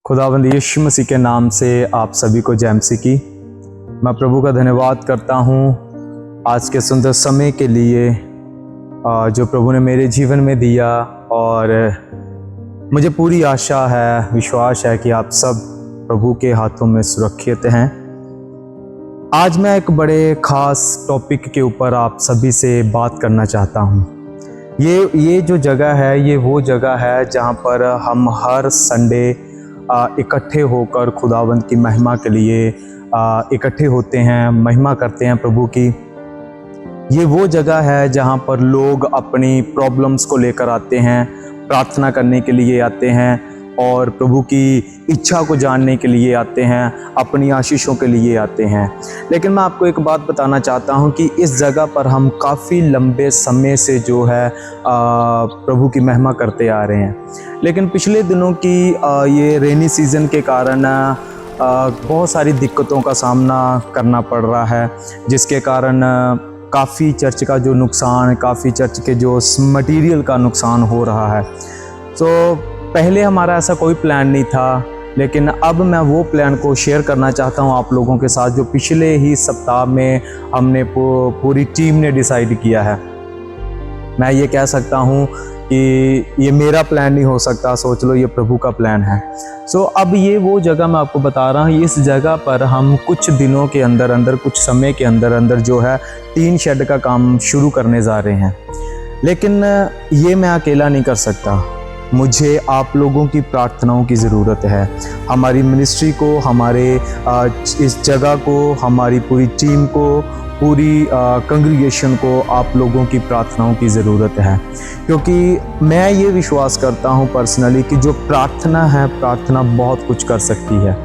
खुदावंद यीशु मसीह के नाम से आप सभी को जय मसीह की। मैं प्रभु का धन्यवाद करता हूँ आज के सुंदर समय के लिए जो प्रभु ने मेरे जीवन में दिया, और मुझे पूरी आशा है, विश्वास है कि आप सब प्रभु के हाथों में सुरक्षित हैं। आज मैं एक बड़े ख़ास टॉपिक के ऊपर आप सभी से बात करना चाहता हूँ। ये जो जगह है, ये वो जगह है जहाँ पर हम हर संडे इकट्ठे होकर खुदावंद की महिमा के लिए इकट्ठे होते हैं, महिमा करते हैं प्रभु की। ये वो जगह है जहाँ पर लोग अपनी प्रॉब्लम्स को लेकर आते हैं, प्रार्थना करने के लिए आते हैं और प्रभु की इच्छा को जानने के लिए आते हैं, अपनी आशीषों के लिए आते हैं। लेकिन मैं आपको एक बात बताना चाहता हूँ कि इस जगह पर हम काफ़ी लंबे समय से जो है प्रभु की महिमा करते आ रहे हैं। लेकिन पिछले दिनों की ये रेनी सीज़न के कारण बहुत सारी दिक्कतों का सामना करना पड़ रहा है, जिसके कारण काफ़ी चर्च का जो नुकसान, काफ़ी चर्च के जो मटेरियल का नुकसान हो रहा है। तो पहले हमारा ऐसा कोई प्लान नहीं था, लेकिन अब मैं वो प्लान को शेयर करना चाहता हूँ आप लोगों के साथ, जो पिछले ही सप्ताह में हमने पूरी टीम ने डिसाइड किया है। मैं ये कह सकता हूँ कि ये मेरा प्लान नहीं हो सकता, सोच लो ये प्रभु का प्लान है। सो अब ये वो जगह मैं आपको बता रहा हूँ, इस जगह पर हम कुछ दिनों के अंदर अंदर, कुछ समय के अंदर अंदर जो है टीन शेड का काम शुरू करने जा रहे हैं। लेकिन ये मैं अकेला नहीं कर सकता, मुझे आप लोगों की प्रार्थनाओं की ज़रूरत है। हमारी मिनिस्ट्री को, हमारे इस जगह को, हमारी पूरी टीम को, पूरी कंग्रीगेशन को आप लोगों की प्रार्थनाओं की ज़रूरत है। क्योंकि मैं ये विश्वास करता हूँ पर्सनली कि जो प्रार्थना है, प्रार्थना बहुत कुछ कर सकती है।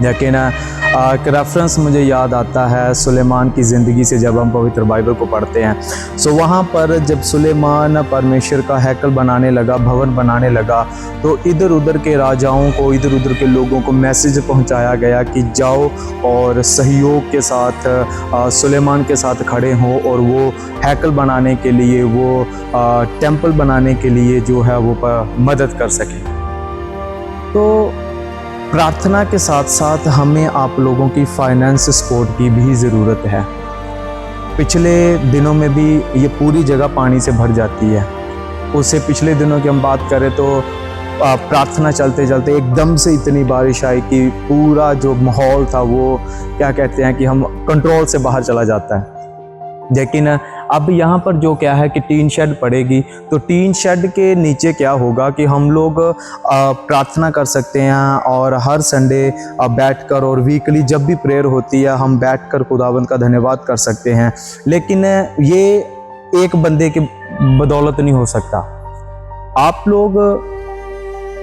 लेकिन एक रेफरेंस मुझे याद आता है सुलेमान की ज़िंदगी से, जब हम पवित्र बाइबल को पढ़ते हैं। सो वहाँ पर जब सुलेमान परमेश्वर का हैकल बनाने लगा, भवन बनाने लगा, तो इधर उधर के राजाओं को, इधर उधर के लोगों को मैसेज पहुँचाया गया कि जाओ और सहयोग के साथ सुलेमान के साथ खड़े हों और वो हैकल बनाने के लिए, वो टेम्पल बनाने के लिए जो है वो मदद कर सकें। तो प्रार्थना के साथ साथ हमें आप लोगों की फाइनेंस सपोर्ट की भी ज़रूरत है। पिछले दिनों में भी ये पूरी जगह पानी से भर जाती है। उससे पिछले दिनों की हम बात करें तो प्रार्थना चलते चलते एकदम से इतनी बारिश आई कि पूरा जो माहौल था वो क्या कहते हैं कि हम कंट्रोल से बाहर चला जाता है। लेकिन अब यहाँ पर जो क्या है कि टीन शेड पड़ेगी, तो टीन शेड के नीचे क्या होगा कि हम लोग प्रार्थना कर सकते हैं और हर संडे बैठकर, और वीकली जब भी प्रेयर होती है हम बैठकर खुदावंद का धन्यवाद कर सकते हैं। लेकिन ये एक बंदे की बदौलत नहीं हो सकता। आप लोग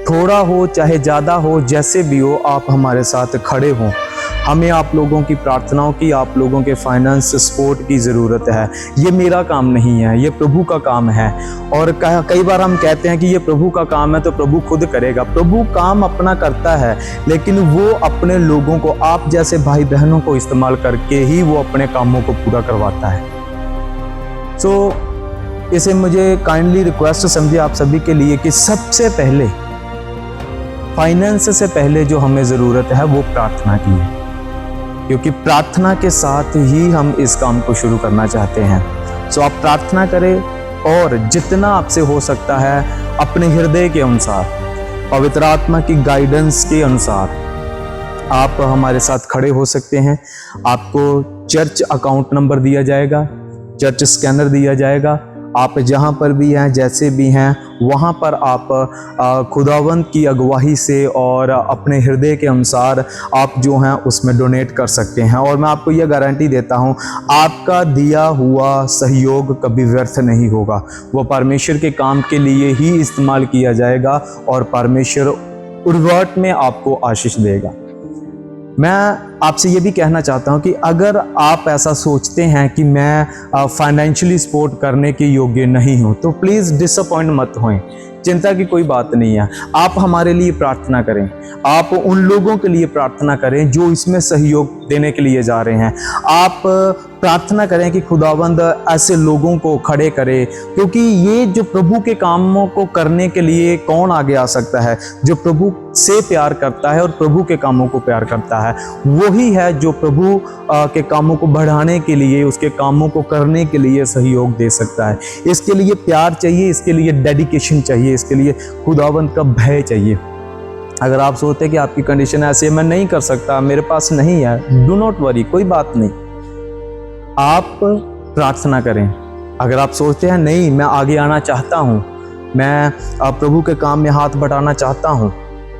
थोड़ा हो चाहे ज़्यादा हो, जैसे भी हो, आप हमारे साथ खड़े हों। हमें आप लोगों की प्रार्थनाओं की, आप लोगों के फाइनेंस सपोर्ट की ज़रूरत है। ये मेरा काम नहीं है, ये प्रभु का काम है। और कई बार हम कहते हैं कि ये प्रभु का काम है तो प्रभु खुद करेगा। प्रभु काम अपना करता है, लेकिन वो अपने लोगों को, आप जैसे भाई बहनों को इस्तेमाल करके ही वो अपने कामों को पूरा करवाता है। सो इसे मुझे काइंडली रिक्वेस्ट समझिए आप सभी के लिए कि सबसे पहले, फाइनेंस से पहले जो हमें ज़रूरत है वो प्रार्थना की है, क्योंकि प्रार्थना के साथ ही हम इस काम को शुरू करना चाहते हैं। सो आप प्रार्थना करें और जितना आपसे हो सकता है अपने हृदय के अनुसार, पवित्र आत्मा की गाइडेंस के अनुसार आप हमारे साथ खड़े हो सकते हैं। आपको चर्च अकाउंट नंबर दिया जाएगा, चर्च स्कैनर दिया जाएगा। आप जहाँ पर भी हैं, जैसे भी हैं, वहाँ पर आप खुदावंद की अगुवाई से और अपने हृदय के अनुसार आप जो हैं उसमें डोनेट कर सकते हैं। और मैं आपको यह गारंटी देता हूँ, आपका दिया हुआ सहयोग कभी व्यर्थ नहीं होगा। वो परमेश्वर के काम के लिए ही इस्तेमाल किया जाएगा और परमेश्वर रिवर्ट में आपको आशीष देगा। मैं आपसे ये भी कहना चाहता हूँ कि अगर आप ऐसा सोचते हैं कि मैं फाइनेंशियली सपोर्ट करने के योग्य नहीं हूँ, तो प्लीज़ डिसअपॉइंट मत होएं। चिंता की कोई बात नहीं है। आप हमारे लिए प्रार्थना करें, आप उन लोगों के लिए प्रार्थना करें जो इसमें सहयोग देने के लिए जा रहे हैं। आप प्रार्थना करें कि खुदावंद ऐसे लोगों को खड़े करे, क्योंकि ये जो प्रभु के कामों को करने के लिए कौन आगे आ सकता है? जो प्रभु से प्यार करता है और प्रभु के कामों को प्यार करता है, वही है जो प्रभु के कामों को बढ़ाने के लिए, उसके कामों को करने के लिए सहयोग दे सकता है। इसके लिए प्यार चाहिए, इसके लिए डेडिकेशन चाहिए, इसके लिए खुदावंद का भय चाहिए। अगर आप सोचते हैं कि आपकी कंडीशन ऐसी है, मैं नहीं कर सकता, मेरे पास नहीं है, डू नॉट वरी, कोई बात नहीं। आप प्रार्थना करें। अगर आप सोचते हैं नहीं, मैं आगे आना चाहता हूँ, मैं प्रभु के काम में हाथ बटाना चाहता हूँ,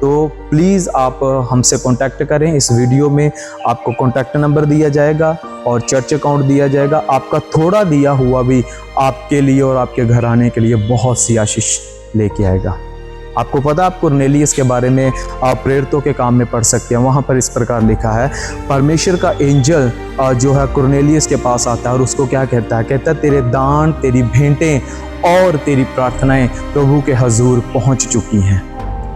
तो प्लीज़ आप हमसे कांटेक्ट करें। इस वीडियो में आपको कांटेक्ट नंबर दिया जाएगा और चर्च अकाउंट दिया जाएगा। आपका थोड़ा दिया हुआ भी आपके लिए और आपके घराने के लिए बहुत सी आशीष लेके आएगा। आपको पता, आप कुरनेलियस के बारे में आप प्रेरितों के काम में पढ़ सकते हैं। वहाँ पर इस प्रकार लिखा है, परमेश्वर का एंजल जो है कुरनेलियस के पास आता है और उसको क्या कहता है? कहता है तेरे दान, तेरी भेंटें और तेरी प्रार्थनाएं प्रभु के हजूर पहुँच चुकी हैं।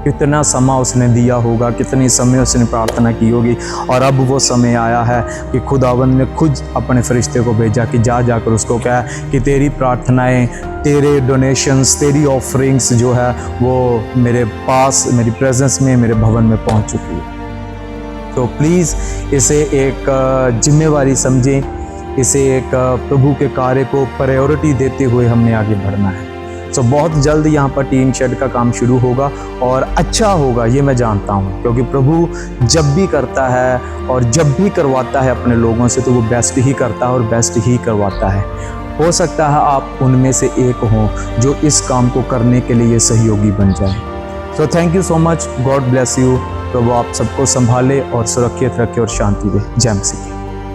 कितना समय उसने दिया होगा, कितनी समय उसने प्रार्थना की होगी, और अब वो समय आया है कि खुदावंद ने खुद अपने फरिश्ते को भेजा कि जाकर उसको कहा कि तेरी प्रार्थनाएं, तेरे डोनेशंस, तेरी ऑफरिंग्स जो है वो मेरे पास, मेरी प्रेजेंस में, मेरे भवन में पहुंच चुकी है। तो प्लीज़ इसे एक जिम्मेवारी समझें, इसे एक प्रभु के कार्य को प्रायोरिटी देते हुए हमने आगे बढ़ना है। तो बहुत जल्द यहाँ पर टीन शेड का काम शुरू होगा और अच्छा होगा, ये मैं जानता हूँ, क्योंकि प्रभु जब भी करता है और जब भी करवाता है अपने लोगों से, तो वो बेस्ट ही करता है और बेस्ट ही करवाता है। हो सकता है आप उनमें से एक हों जो इस काम को करने के लिए सहयोगी बन जाए। तो thank you so much, God bless you. प्रभु आप सबको संभाले और सुरक्षित रखे और शांति दे। जय मसीह।